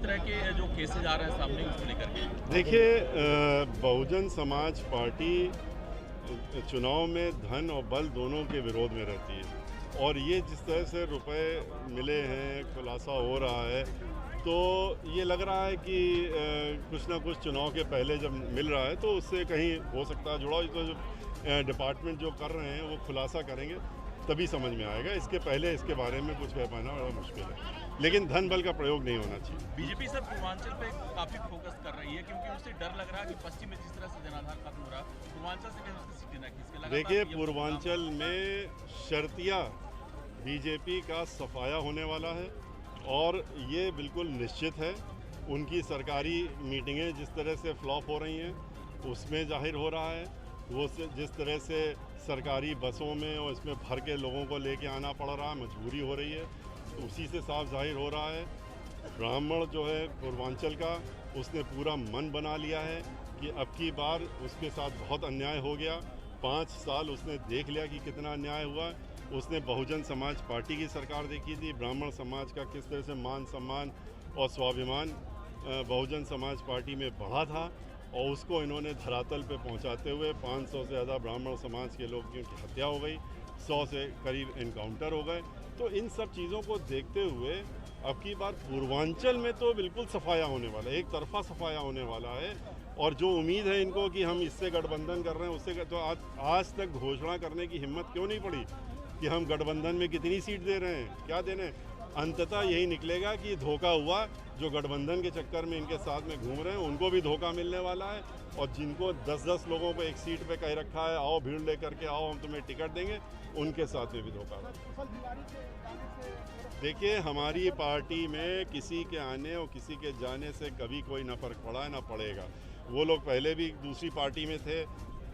तरह के जो केसेज आ रहे हैं सामने उसको लेकर के? देखिए, बहुजन समाज पार्टी चुनाव में धन और बल दोनों के विरोध में रहती है, और ये जिस तरह से रुपए मिले हैं, खुलासा हो रहा है, तो ये लग रहा है कि कुछ ना कुछ चुनाव के पहले जब मिल रहा है तो उससे कहीं हो सकता है जुड़ा। तो जो डिपार्टमेंट जो कर रहे हैं वो खुलासा करेंगे तभी समझ में आएगा। इसके पहले इसके बारे में कुछ कह पाना बड़ा मुश्किल है, लेकिन धन बल का प्रयोग नहीं होना चाहिए। बीजेपी सर पूर्वांचल पे काफी फोकस कर रही है, क्योंकि उससे डर लग रहा है कि पश्चिम में जिस तरह से जनाधार खत्म हो रहा है, पूर्वांचल से भी उसकी सीटें ना खींच के। देखिए, पूर्वांचल में शर्तिया बीजेपी का सफाया होने वाला है, और ये बिल्कुल निश्चित है। उनकी सरकारी मीटिंगें जिस तरह से फ्लॉप हो रही हैं उसमें जाहिर हो रहा है। वो जिस तरह से सरकारी बसों में और इसमें भर के लोगों को लेके आना पड़ रहा है, मजबूरी हो रही है, तो उसी से साफ जाहिर हो रहा है। ब्राह्मण जो है पूर्वांचल का, उसने पूरा मन बना लिया है कि अब की बार उसके साथ बहुत अन्याय हो गया। 5 साल उसने देख लिया कि कितना अन्याय हुआ। उसने बहुजन समाज पार्टी की सरकार देखी थी, ब्राह्मण समाज का किस तरह से मान सम्मान और स्वाभिमान बहुजन समाज पार्टी में बढ़ा था, और उसको इन्होंने धरातल पे पहुंचाते हुए 500 से ज़्यादा ब्राह्मण समाज के लोगों की हत्या हो गई, 100 से करीब इनकाउंटर हो गए। तो इन सब चीज़ों को देखते हुए अब की बार पूर्वांचल में तो बिल्कुल सफाया होने वाला है, एक तरफा सफाया होने वाला है। और जो उम्मीद है इनको कि हम इससे गठबंधन कर रहे हैं उससे, तो आज तक घोषणा करने की हिम्मत क्यों नहीं पड़ी कि हम गठबंधन में कितनी सीट दे रहे हैं, क्या दे रहे हैं। अंततः यही निकलेगा कि धोखा हुआ। जो गठबंधन के चक्कर में इनके साथ में घूम रहे हैं उनको भी धोखा मिलने वाला है, और जिनको 10-10 लोगों को एक सीट पे कह रखा है, आओ भीड़ लेकर के आओ हम तुम्हें टिकट देंगे, उनके साथ में भी धोखा होगा। देखिए, हमारी पार्टी में किसी के आने और किसी के जाने से कभी कोई ना फर्क पड़ा है ना पड़ेगा। वो लोग पहले भी दूसरी पार्टी में थे,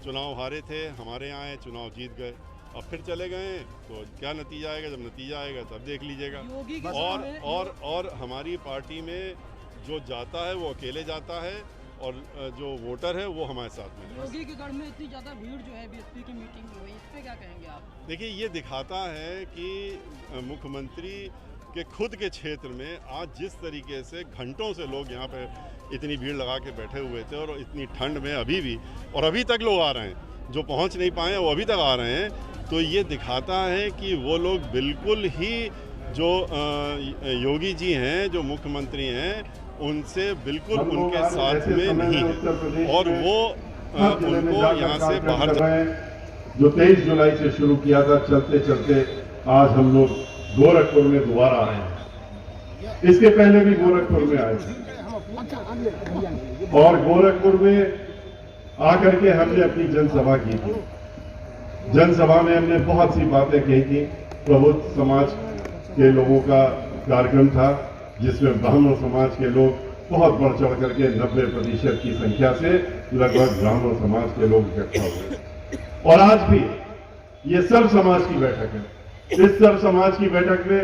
चुनाव हारे थे, हमारे यहाँ आए, चुनाव जीत गए, अब फिर चले गए, तो क्या नतीजा आएगा, जब नतीजा आएगा तब देख लीजिएगा। और हमारी पार्टी में जो जाता है वो अकेले जाता है, और जो वोटर है वो हमारे साथ में है। योगी के गढ़ में इतनी ज़्यादा भीड़ जो है बीएसपी की मीटिंग में हुई, इस पे क्या कहेंगे आप? देखिए, ये दिखाता है कि मुख्यमंत्री के खुद के क्षेत्र में आज जिस तरीके से घंटों से लोग यहाँ पे इतनी भीड़ लगा के बैठे हुए थे, और इतनी ठंड में अभी भी, और अभी तक लोग आ रहे हैं, जो पहुँच नहीं पाए वो अभी तक आ रहे हैं, तो ये दिखाता है कि वो लोग बिल्कुल ही जो योगी जी हैं, जो मुख्यमंत्री हैं, उनसे बिल्कुल उनके साथ में नहीं है, और वो उनको यहाँ से बाहर जो 23 जुलाई से शुरू किया था, चलते चलते आज हम लोग गोरखपुर में दोबारा आए हैं। इसके पहले भी गोरखपुर में आए थे, और गोरखपुर में आकर के हमने अपनी जनसभा की थी। जनसभा में हमने बहुत सी बातें कही थी। प्रबुद्ध समाज के लोगों का कार्यक्रम था, जिसमें ब्राह्मण समाज के लोग बहुत बढ़ चढ़ करके 90% की संख्या से लगभग ब्राह्मण समाज के लोग इकट्ठा हुए। और आज भी ये सर्व समाज की बैठक है। इस सर्व समाज की बैठक में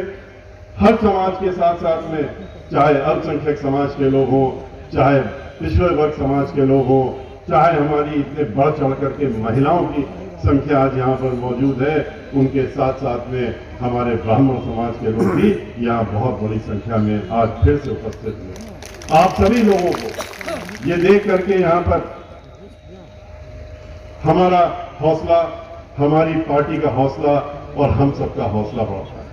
हर समाज के साथ साथ में, चाहे अल्पसंख्यक समाज के लोग हों, चाहे पिछड़े वर्ग समाज के लोग हों, चाहे हमारी इतने बढ़ चढ़ करके महिलाओं की संख्या आज यहाँ पर मौजूद है, उनके साथ साथ में हमारे ब्राह्मण समाज के लोग भी यहाँ बहुत बड़ी संख्या में आज फिर से उपस्थित हुए। आप सभी लोगों को ये देख करके यहाँ पर हमारा हौसला, हमारी पार्टी का हौसला और हम सबका हौसला बढ़ता है।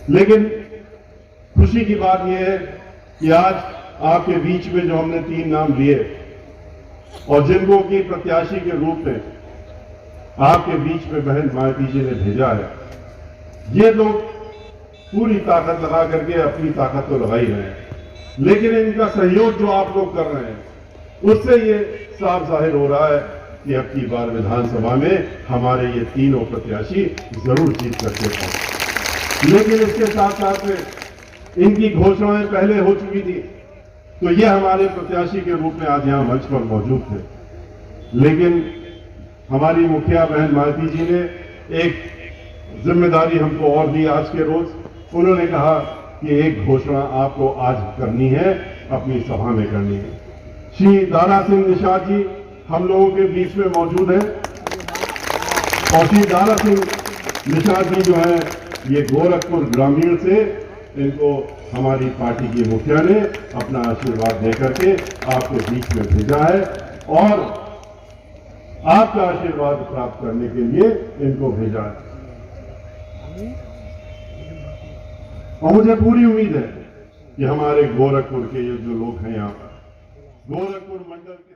लेकिन खुशी की बात यह है कि आज आपके बीच में जो हमने 3 नाम लिए, और जिनको की प्रत्याशी के रूप में आपके बीच में बहन मायावती जी ने भेजा है, ये लोग पूरी ताकत लगा करके अपनी ताकत तो लगा ही रहे हैं, लेकिन इनका सहयोग जो आप लोग कर रहे हैं उससे ये साफ जाहिर हो रहा है कि अब की बार विधानसभा में हमारे ये तीनों प्रत्याशी जरूर जीत करके पहुंचे। लेकिन इसके साथ साथ में इनकी घोषणाएं पहले हो चुकी थी, तो ये हमारे प्रत्याशी के रूप में आज यहां मंच पर मौजूद थे। लेकिन हमारी मुखिया बहन मायावती जी ने एक जिम्मेदारी हमको और दी आज के रोज। उन्होंने कहा कि एक घोषणा आपको आज करनी है, अपनी सभा में करनी है। श्री दारा सिंह निषाद जी हम लोगों के बीच में मौजूद हैं, और श्री दारा सिंह निषाद जी जो है ये गोरखपुर ग्रामीण से, इनको हमारी पार्टी की मुखिया ने अपना आशीर्वाद देकर के आपके बीच में भेजा है और आपका आशीर्वाद प्राप्त करने के लिए इनको भेजा है। और मुझे पूरी उम्मीद है कि हमारे गोरखपुर के ये जो लोग हैं यहाँ पर गोरखपुर मंडल के